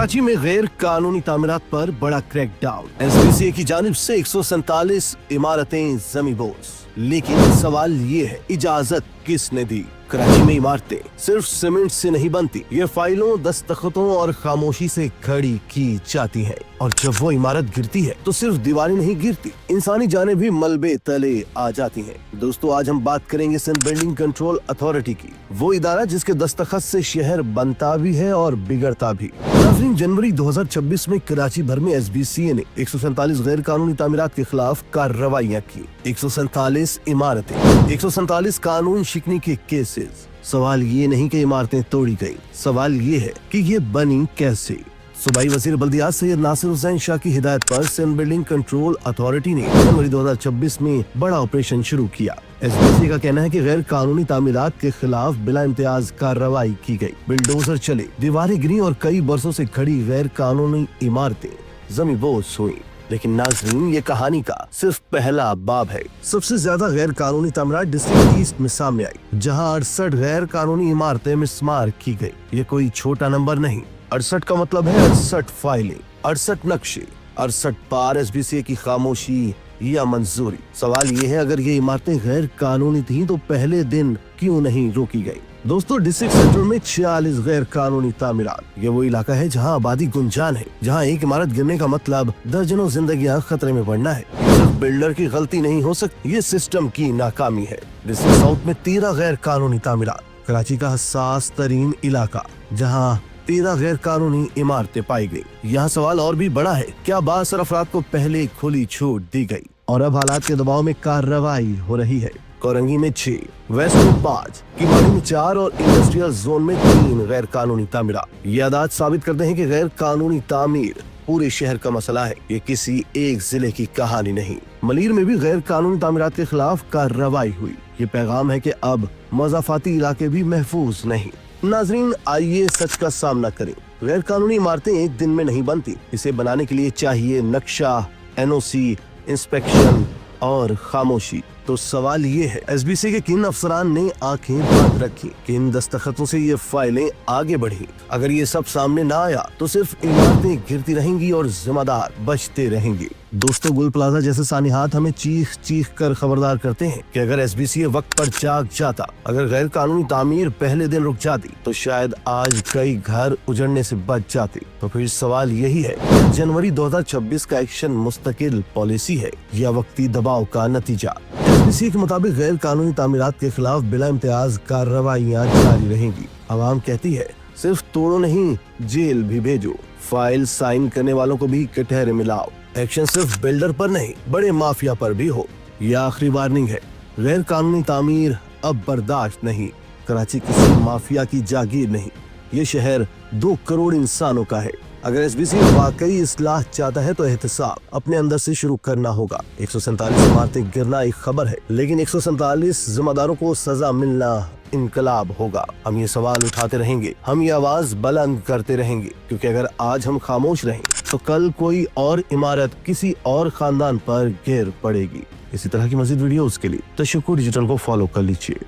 कराची में गैर कानूनी तामीरात पर बड़ा क्रैकडाउन। एसबीसी की जानिब से 147 इमारतें जमींदोज। लेकिन सवाल ये है, इजाजत किसने दी? कराची में इमारतें सिर्फ सीमेंट से नहीं बनती, ये फाइलों, दस्तखतों और खामोशी से खड़ी की जाती हैं। और जब वो इमारत गिरती है तो सिर्फ दीवारें नहीं गिरती, इंसानी जानें भी मलबे तले आ जाती हैं। दोस्तों, आज हम बात करेंगे सिंध बिल्डिंग कंट्रोल अथॉरिटी की, वो इदारा जिसके दस्तखत से शहर बनता भी है और बिगड़ता भी। नाज़रीन, जनवरी 2026 में कराची भर में एसबीसी ने 147 गैर कानूनी तामीरात के खिलाफ कार्रवाइयाँ की। 147 इमारतें, 147 कानून शिकनी के केसेस। सवाल ये नहीं कि इमारतें तोड़ी गयी, सवाल ये है कि ये बनी कैसे। सूबाई वजीर बल्दियात सैयद नासिर हुसैन शाह की हिदायत पर सिंध बिल्डिंग कंट्रोल अथॉरिटी ने जनवरी 2026 में बड़ा ऑपरेशन शुरू किया। एसबीसी का कहना है कि गैर कानूनी तामीरात के खिलाफ बिला इम्तियाज कार्रवाई की गई। बिल्डोजर चले, दीवारें गिरी और कई बरसों से खड़ी गैर कानूनी इमारतें जमींदोज हुई। लेकिन नाज़रीन, ये कहानी का सिर्फ पहला बाब है। सबसे ज्यादा गैर कानूनी तामीरात डिस्ट्रिक्ट ईस्ट में सामने आई, जहां 68 गैर कानूनी इमारतें मिस्मार की गई। ये कोई छोटा नंबर नहीं, 68 का मतलब है 68 फाइलें, 68 नक्शे, 68 पार एसबीसी की खामोशी या मंजूरी। सवाल ये है, अगर ये इमारतें गैर कानूनी थीं तो पहले दिन क्यों नहीं रोकी गई? दोस्तों, डिस्ट्रिक्ट सेंटर में 46 गैर कानूनी तामीरात। ये वो इलाका है जहां आबादी गुंजान है, जहां एक इमारत गिरने का मतलब दर्जनों जिंदगियां खतरे में पड़ना है। सिर्फ बिल्डर की गलती नहीं हो सकती, ये सिस्टम की नाकामी है। डिस्ट्रिक्ट साउथ में 13 गैर कानूनी तामीरात। कराची का हसास तरीन इलाका, जहाँ 13 गैर कानूनी इमारतें पाई गई। यहाँ सवाल और भी बड़ा है, क्या बासर अफराद को पहले खुली छूट दी गई और अब हालात के दबाव में कार्रवाई हो रही है? कोरंगी में 6, वेस्ट में 5, किमाड़ी में 4 और इंडस्ट्रियल जोन में 3 गैर कानूनी तामीरात। ये आदात साबित करते हैं कि गैर कानूनी तामीर पूरे शहर का मसला है, ये किसी एक जिले की कहानी नहीं। मलीर में भी गैर कानूनी तामीरात के खिलाफ कार्रवाई हुई। ये पैगाम है कि अब मज़ाफाती इलाके भी महफूज नहीं। नाजरीन, आइए सच का सामना करें। गैर कानूनी इमारतें एक दिन में नहीं बनती, इसे बनाने के लिए चाहिए नक्शा, एनओसी, इंस्पेक्शन और खामोशी। तो सवाल ये है, एसबीसी के किन अफसरान ने आंखें बंद रखी, किन दस्तखतों से ये फाइलें आगे बढ़ी? अगर ये सब सामने ना आया तो सिर्फ इमारतें गिरती रहेंगी और जिम्मेदार बचते रहेंगे। दोस्तों, गुल प्लाजा जैसे सानिहात हमें चीख चीख कर खबरदार करते हैं कि अगर एसबीसी वक्त पर जाग जाता, अगर गैर कानूनी तामीर पहले दिन रुक जाती, तो शायद आज कई घर उजड़ने से बच जाते। तो फिर सवाल यही है, जनवरी 2026 का एक्शन मुस्तकिल पॉलिसी है या वक्ती दबाव का नतीजा? एसबीसी के मुताबिक गैर कानूनी तामीरात के खिलाफ बिला इम्तियाज कार्रवाइयाँ जारी रहेंगी। आवाम कहती है, सिर्फ तोड़ो नहीं, जेल भी भेजो। फाइल साइन करने वालों को भी कटहरे में लाओ। एक्शन सिर्फ बिल्डर पर नहीं, बड़े माफिया पर भी हो। यह आखिरी वार्निंग है, गैर कानूनी तामीर अब बर्दाश्त नहीं। कराची किसी माफिया की जागीर नहीं, ये शहर 2 करोड़ इंसानों का है। अगर एसबीसी वाकई इस्लाह चाहता है तो एहतसाब अपने अंदर से शुरू करना होगा। 147 इमारतें गिरना एक खबर है, लेकिन 147 जिम्मेदारों को सजा मिलना इनकलाब होगा। हम ये सवाल उठाते रहेंगे, हम ये आवाज बुलंद करते रहेंगे, क्योंकि अगर आज हम खामोश रहें तो कल कोई और इमारत किसी और खानदान पर गिर पड़ेगी। इसी तरह की मजीद वीडियोस के लिए तशक्कुर डिजिटल को फॉलो कर लीजिए।